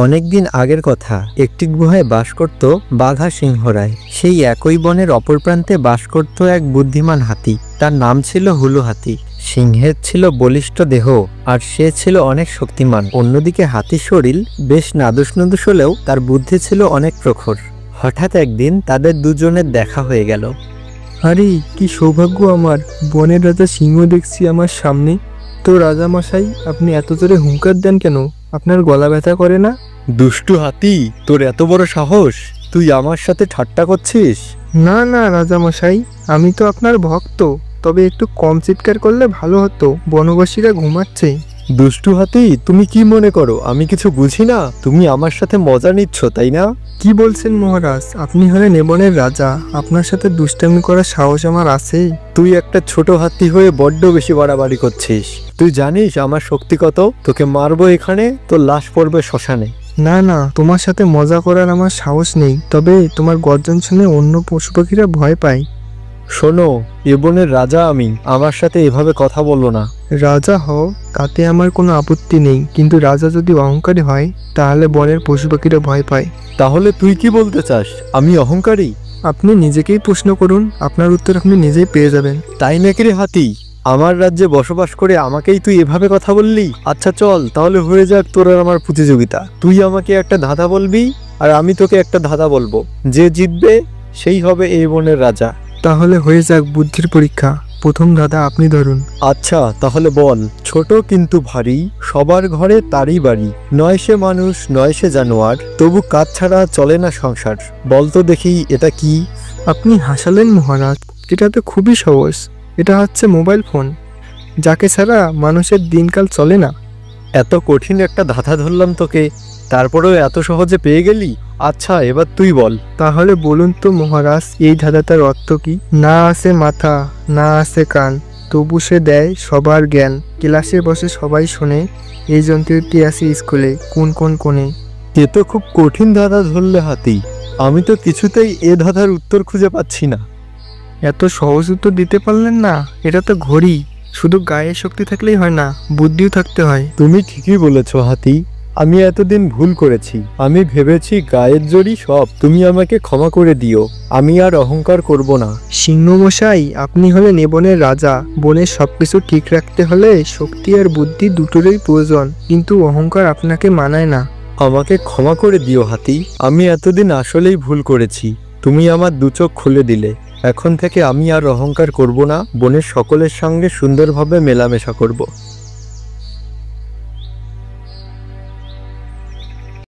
অনেকদিন আগের কথা, একটি গুহায় বাস করত বাঘা সিংহরায়। সেই একই বনের অপর প্রান্তে বাস করত এক বুদ্ধিমান হাতি। তার নাম ছিল হুলু হাতি। সিংহের ছিল বলিষ্ঠ দেহ আর সে ছিল অনেক শক্তিমান। অন্যদিকে হাতির শরীর বেশ নাদুস নুদুস হলেও তার বুদ্ধি ছিল অনেক প্রখর। হঠাৎ একদিন তাদের দুজনের দেখা হয়ে গেল। আরে কি সৌভাগ্য আমার, বনের রাজা সিংহ দেখছি আমার সামনে। তো রাজামশাই, আপনি এত জোরে হুঙ্কার দেন কেন? আপনার গলা ব্যথা করে না? দুষ্টু হাতি, তোর এত বড় সাহস! তুই আমার সাথে ঠাট্টা করছিস? না না রাজামশাই, আমি তো আপনার ভক্ত। তবে একটু কম চিৎকার করলে ভালো হতো, বনবাসীরা ঘুমাচ্ছে। দুষ্টু হাতি, তুমি কি মনে করো আমি কিছু বুঝি না? তুমি আমার সাথে মজা নিচ্ছ, তাই না? কি বলছেন মহারাজ? আপনি হলেন এ বনের রাজা, আপনার সাথে দুষ্টামি করার সাহস আমার আছে? তুই একটা ছোট হাতি হয়ে বড্ড বেশি বাড়াবাড়ি করছিস। তুই জানিস আমার শক্তি কত? তোকে মারবো এখানে, তোর লাশ পড়বে শ্মশানে। না না, তোমার সাথে মজা করার আমার সাহস নেই। তবে তোমার গর্জন শুনে অন্য পশু পাখিরা ভয় পায়। শোনো, এ বনের রাজা আমি, আমার সাথে এভাবে কথা বললো না। রাজা হও, তাতে আমার কোনো আপত্তি নেই, কিন্তু রাজা যদি অহংকারী হয় তাহলে বনের পশু পাখিরা ভয় পায়। তাহলে তুই কি বলতে চাস, আমি অহংকারী? আপনি নিজেকেই প্রশ্ন করুন, আপনার উত্তর আপনি নিজেই পেয়ে যাবেন। তাই নাকি রে হাতি? আমার রাজ্যে বসবাস করে আমাকেই তুই এভাবে কথা বললি? আচ্ছা চল তাহলে হয়ে যাক তোর আর আমার প্রতিযোগিতা। তুই আমাকে একটা ধাঁধা বলবি আর আমি তোকে একটা ধাঁধা বলবো। যে জিতবে সেই হবে এই বনের রাজা। তাহলে হয়ে যাক বুদ্ধির পরীক্ষা। প্রথম ধাঁধা আপনি ধরুন। আচ্ছা তাহলে বল। ছোট কিন্তু ভারী, সবার ঘরে তারই বাড়ি, নয় সে মানুষ নয় সে জানোয়ার, তবু কাজ ছাড়া চলে না সংসার। বল তো দেখি এটা কি? আপনি হাসালেন মহারাজ, এটা তো খুবই সহজ। এটা হচ্ছে মোবাইল ফোন, যাকে ছাড়া মানুষের দিনকাল চলে না। এত কঠিন একটা ধাঁধা ধরলাম তোকে, তারপরেও এত সহজে পেয়ে গেলি? আচ্ছা এবার তুই বল। তাহলে বলুন তো মহারাজ, এই ধাঁধাটার অর্থ কি? না আছে মাথা, না আছে কান, তবু সে দেয় সবার জ্ঞান, ক্লাসে বসে সবাই শোনে, এই যন্ত্রটি আছে স্কুলে কোন কোন কোণে। এ তো খুব কঠিন ধাঁধা ধরলে হাতি। আমি তো কিছুতেই এ ধাঁধার উত্তর খুঁজে পাচ্ছি না। এত সহজ উত্তর দিতে পারলেন না? এটা তো ঘড়ি। শুধু গায়ে শক্তি থাকলেই হয় না, বুদ্ধিও থাকতে হয়। তুমি ঠিকই বলেছ হাতি, আমি এতদিন ভুল করেছি। আমি ভেবেছি গায়ের জোরই সব। তুমি আমাকে ক্ষমা করে দিও, আমি আর অহংকার করব না। সিংহ মশাই, আপনি হলেন এ বনের রাজা। বনের সবকিছু ঠিক রাখতে হলে শক্তি আর বুদ্ধি দুটোরই প্রয়োজন, কিন্তু অহংকার আপনাকে মানায় না। আমাকে ক্ষমা করে দিও হাতি, আমি এতদিন আসলেই ভুল করেছি। তুমি আমার দু চোখ খুলে দিলে। এখন থেকে আমি আর অহংকার করব না, বনের সকলের সঙ্গে সুন্দরভাবে মেলামেশা করব।